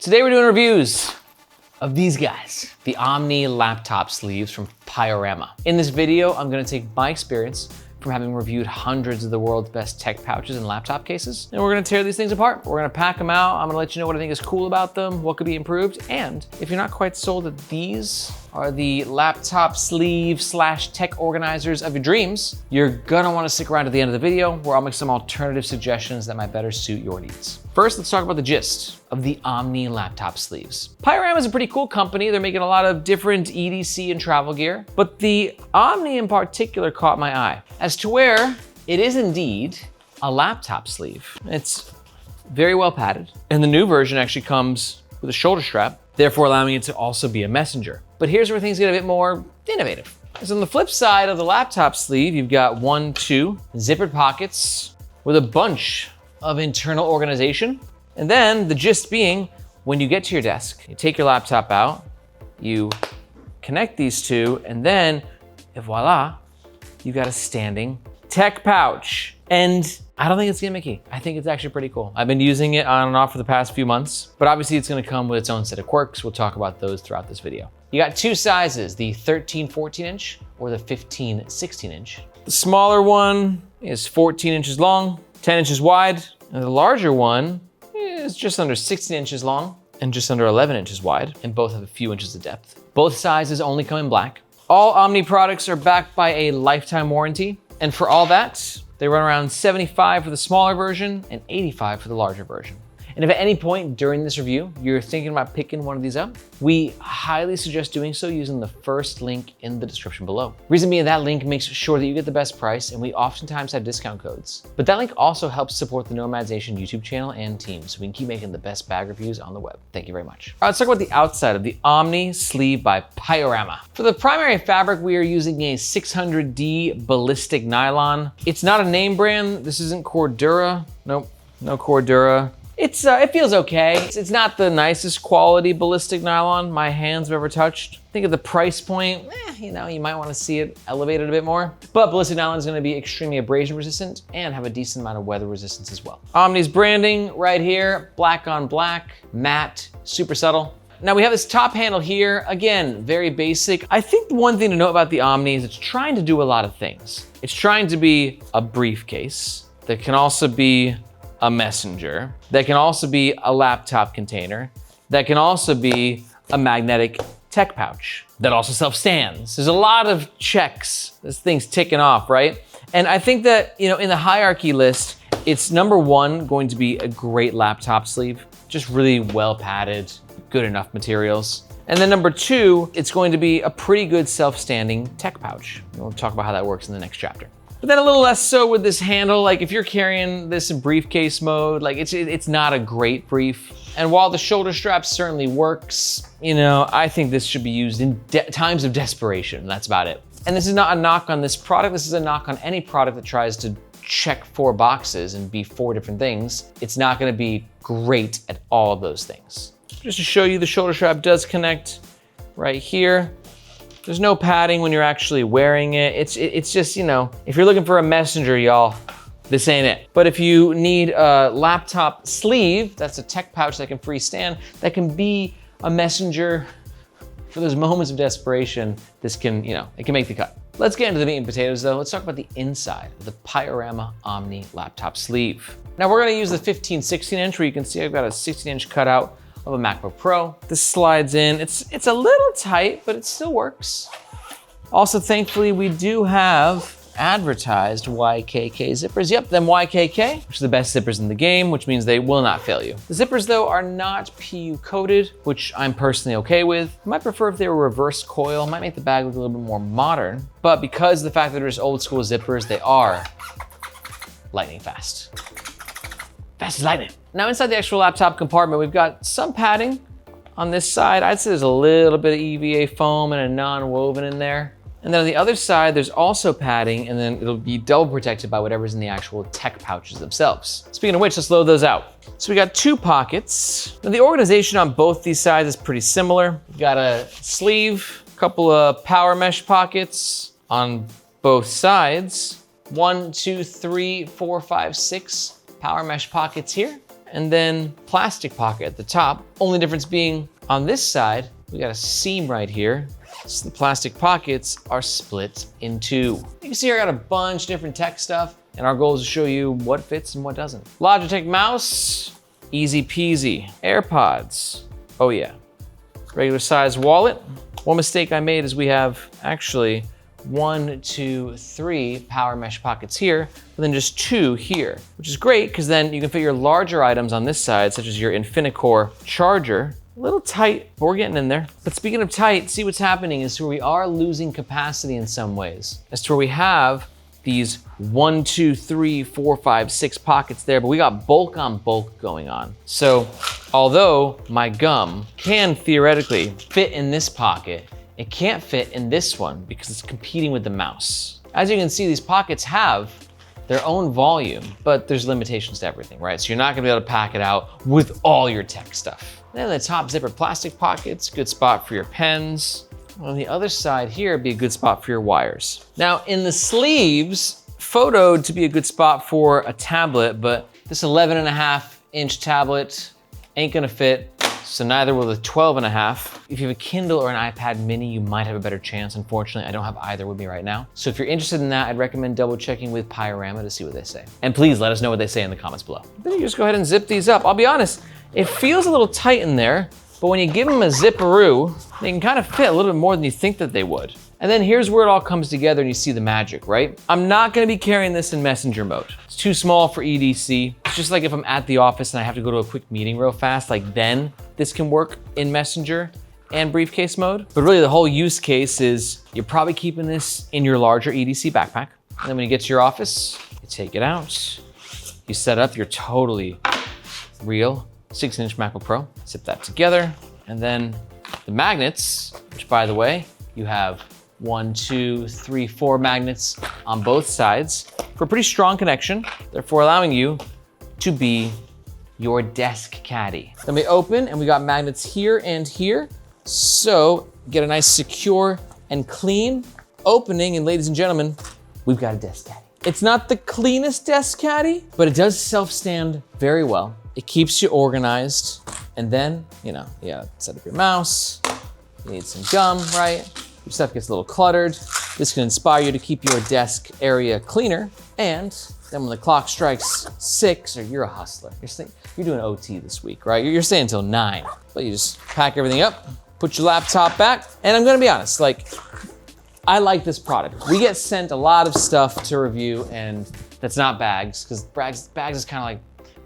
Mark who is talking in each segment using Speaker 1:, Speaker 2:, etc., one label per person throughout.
Speaker 1: Today we're doing reviews of these guys, the Omni laptop sleeves from Piorama. In this video, I'm gonna take my experience from having reviewed hundreds of the world's best tech pouches and laptop cases, and we're gonna tear these things apart. We're gonna pack them out. I'm gonna let you know what I think is cool about them, what could be improved, and if you're not quite sold that these are the laptop sleeve / tech organizers of your dreams, you're gonna wanna stick around to the end of the video where I'll make some alternative suggestions that might better suit your needs. First, let's talk about the gist of the Omni laptop sleeves. Piorama is a pretty cool company. They're making a lot of different EDC and travel gear, but the Omni in particular caught my eye as to where it is indeed a laptop sleeve. It's very well padded, and the new version actually comes with a shoulder strap, therefore allowing it to also be a messenger. But here's where things get a bit more innovative. So on the flip side of the laptop sleeve, you've got 2 zippered pockets with a bunch of internal organization. And then the gist being, when you get to your desk, you take your laptop out, you connect these two, and then voila, you got a standing tech pouch. And I don't think it's gimmicky. I think it's actually pretty cool. I've been using it on and off for the past few months, but obviously it's gonna come with its own set of quirks. We'll talk about those throughout this video. You got 2 sizes, the 13-14 inch or the 15-16 inch. The smaller one is 14 inches long, 10 inches wide, and the larger one is just under 16 inches long and just under 11 inches wide, and both have a few inches of depth. Both sizes only come in black. All Omni products are backed by a lifetime warranty, and for all that, they run around $75 for the smaller version and $85 for the larger version. And if at any point during this review, you're thinking about picking one of these up, we highly suggest doing so using the first link in the description below. Reason being, that link makes sure that you get the best price, and we oftentimes have discount codes. But that link also helps support the Nomadization YouTube channel and team, so we can keep making the best bag reviews on the web. Thank you very much. All right, let's talk about the outside of the Omni sleeve by Piorama. For the primary fabric, we are using a 600D ballistic nylon. It's not a name brand. This isn't Cordura. Nope, no Cordura. It feels okay. It's not the nicest quality ballistic nylon my hands have ever touched. I think at the price point, you might want to see it elevated a bit more. But ballistic nylon is going to be extremely abrasion resistant and have a decent amount of weather resistance as well. Omni's branding right here, black on black, matte, super subtle. Now we have this top handle here, again, very basic. I think the one thing to note about the Omni is it's trying to do a lot of things. It's trying to be a briefcase that can also be a messenger, that can also be a laptop container, that can also be a magnetic tech pouch, that also self-stands. There's a lot of checks, this thing's ticking off, right? And I think that, in the hierarchy list, it's number 1 going to be a great laptop sleeve, just really well padded, good enough materials. And then number 2, it's going to be a pretty good self-standing tech pouch. And we'll talk about how that works in the next chapter. But then a little less so with this handle. Like if you're carrying this in briefcase mode, like it's not a great brief. And while the shoulder strap certainly works, I think this should be used in times of desperation. That's about it. And this is not a knock on this product. This is a knock on any product that tries to check 4 boxes and be 4 different things. It's not gonna be great at all of those things. Just to show you, the shoulder strap does connect right here. There's no padding when you're actually wearing it. It's just, if you're looking for a messenger, y'all, this ain't it. But if you need a laptop sleeve, that's a tech pouch that can freestand, that can be a messenger for those moments of desperation, this can, it can make the cut. Let's get into the meat and potatoes though. Let's talk about the inside of the Piorama Omni laptop sleeve. Now we're gonna use the 15-16 inch where you can see I've got a 16-inch cutout of a MacBook Pro. This slides in. It's a little tight, but it still works. Also, thankfully, we do have advertised YKK zippers. Yep, them YKK, which are the best zippers in the game, which means they will not fail you. The zippers, though, are not PU coated, which I'm personally okay with. I might prefer if they were reverse coil, might make the bag look a little bit more modern, but because of the fact that they're just old school zippers, they are lightning fast. Fast as lightning. Now inside the actual laptop compartment, we've got some padding on this side. I'd say there's a little bit of EVA foam and a non-woven in there. And then on the other side, there's also padding, and then it'll be double protected by whatever's in the actual tech pouches themselves. Speaking of which, let's load those out. So we got 2 pockets. Now the organization on both these sides is pretty similar. We've got a sleeve, a couple of power mesh pockets on both sides. 1, 2, 3, 4, 5, 6 power mesh pockets here. and then plastic pocket at the top. Only difference being on this side, we got a seam right here. So the plastic pockets are split in two. You can see here I got a bunch of different tech stuff, and our goal is to show you what fits and what doesn't. Logitech mouse, easy peasy. AirPods, oh yeah. Regular size wallet. One mistake I made is we have actually 1, 2, 3 power mesh pockets here, but then just 2 here, which is great because then you can fit your larger items on this side, such as your Infinicore charger. A little tight, but we're getting in there. But speaking of tight, see what's happening is where we are losing capacity in some ways. As to where we have these 1, 2, 3, 4, 5, 6 pockets there, but we got bulk on bulk going on. So although my gum can theoretically fit in this pocket, it can't fit in this one because it's competing with the mouse. As you can see, these pockets have their own volume, but there's limitations to everything, right? So you're not gonna be able to pack it out with all your tech stuff. Then the top zippered plastic pockets, good spot for your pens. On the other side here, be a good spot for your wires. Now in the sleeves, photoed to be a good spot for a tablet, but this 11.5-inch tablet ain't gonna fit, so neither will the 12.5. If you have a Kindle or an iPad mini, you might have a better chance. Unfortunately, I don't have either with me right now. So if you're interested in that, I'd recommend double checking with Piorama to see what they say. And please let us know what they say in the comments below. Then you just go ahead and zip these up. I'll be honest, it feels a little tight in there, but when you give them a zipperoo, they can kind of fit a little bit more than you think that they would. And then here's where it all comes together and you see the magic, right? I'm not gonna be carrying this in messenger mode. It's too small for EDC. It's just like if I'm at the office and I have to go to a quick meeting real fast, like then this can work in messenger and briefcase mode. But really the whole use case is you're probably keeping this in your larger EDC backpack. And then when you get to your office, you take it out, you set up your totally real 16-inch MacBook Pro, zip that together, and then the magnets, which by the way, you have 1, 2, 3, 4 magnets on both sides for a pretty strong connection, therefore allowing you to be your desk caddy. Then we open and we got magnets here and here. So get a nice secure and clean opening, and ladies and gentlemen, we've got a desk caddy. It's not the cleanest desk caddy, but it does self-stand very well. It keeps you organized. And then, you gotta set up your mouse. You need some gum, right? Your stuff gets a little cluttered. This can inspire you to keep your desk area cleaner. And then when the clock strikes 6, or you're a hustler, you're doing OT this week, right? You're staying until 9, but you just pack everything up, put your laptop back. And I'm gonna be honest, I like this product. We get sent a lot of stuff to review, and that's not bags, because bags is kind of like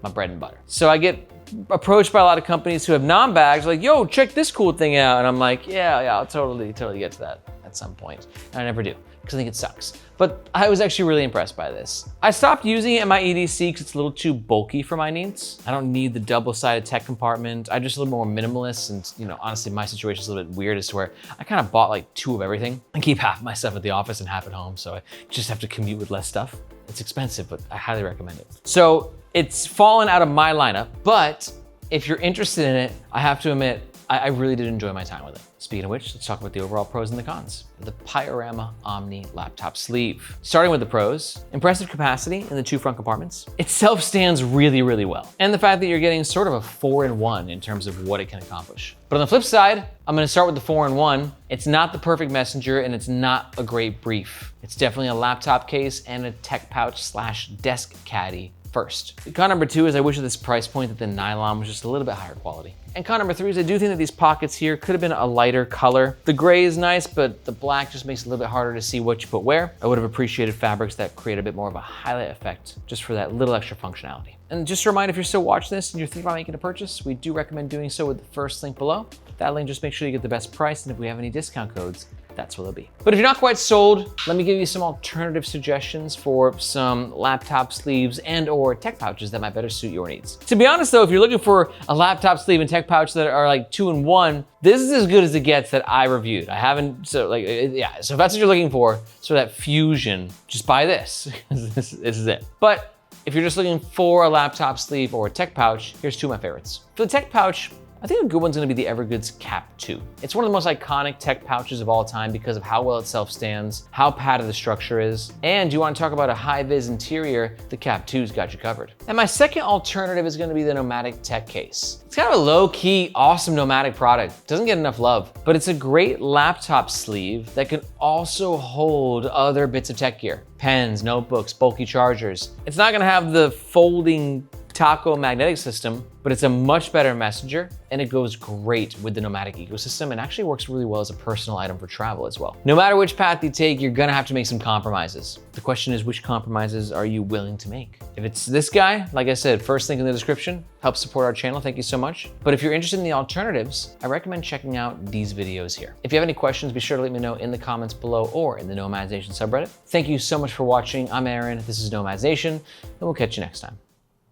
Speaker 1: my bread and butter. So I get approached by a lot of companies who have non-bags, like, yo, check this cool thing out. And I'm like, yeah, I'll totally get to that at some point. And I never do, because I think it sucks. But I was actually really impressed by this. I stopped using it in my EDC because it's a little too bulky for my needs. I don't need the double-sided tech compartment. I'm just a little more minimalist, and honestly, my situation is a little bit weird as to where I kind of bought like 2 of everything and keep half my stuff at the office and half at home. So I just have to commute with less stuff. It's expensive, but I highly recommend it. So it's fallen out of my lineup, but if you're interested in it, I have to admit, I really did enjoy my time with it. Speaking of which, let's talk about the overall pros and the cons. The Piorama OMNI laptop sleeve. Starting with the pros, impressive capacity in the 2 front compartments. It self-stands really, really well. And the fact that you're getting sort of a 4-in-1 in terms of what it can accomplish. But on the flip side, I'm gonna start with the 4-in-1. It's not the perfect messenger, and it's not a great brief. It's definitely a laptop case and a tech pouch / desk caddy first. Con number 2 is I wish at this price point that the nylon was just a little bit higher quality. And con number 3 is I do think that these pockets here could have been a lighter color. The gray is nice, but the black just makes it a little bit harder to see what you put where. I would have appreciated fabrics that create a bit more of a highlight effect just for that little extra functionality. And just a reminder, if you're still watching this and you're thinking about making a purchase, we do recommend doing so with the first link below. That link, just make sure you get the best price, and if we have any discount codes, that's what they'll be. But if you're not quite sold, let me give you some alternative suggestions for some laptop sleeves and/or tech pouches that might better suit your needs. To be honest though, if you're looking for a laptop sleeve and tech pouch that are like 2-in-1, this is as good as it gets that I reviewed. I haven't, so if that's what you're looking for, so that fusion, just buy this. This is it. But if you're just looking for a laptop sleeve or a tech pouch, here's 2 of my favorites. For the tech pouch, I think a good one's gonna be the Evergoods CAP2. It's one of the most iconic tech pouches of all time because of how well it self-stands, how padded the structure is, and you wanna talk about a high-viz interior, the CAP2's got you covered. And my second alternative is gonna be the Nomadic Tech Case. It's kind of a low-key, awesome nomadic product. Doesn't get enough love, but it's a great laptop sleeve that can also hold other bits of tech gear. Pens, notebooks, bulky chargers. It's not gonna have the folding taco magnetic system, but it's a much better messenger, and it goes great with the nomadic ecosystem and actually works really well as a personal item for travel as well. No matter which path you take, you're gonna have to make some compromises. The question is, which compromises are you willing to make? If it's this guy, like I said, first link in the description, help support our channel, thank you so much. But if you're interested in the alternatives, I recommend checking out these videos here. If you have any questions, be sure to let me know in the comments below or in the Nomads Nation subreddit. Thank you so much for watching. I'm Aaron, this is Nomads Nation, and we'll catch you next time.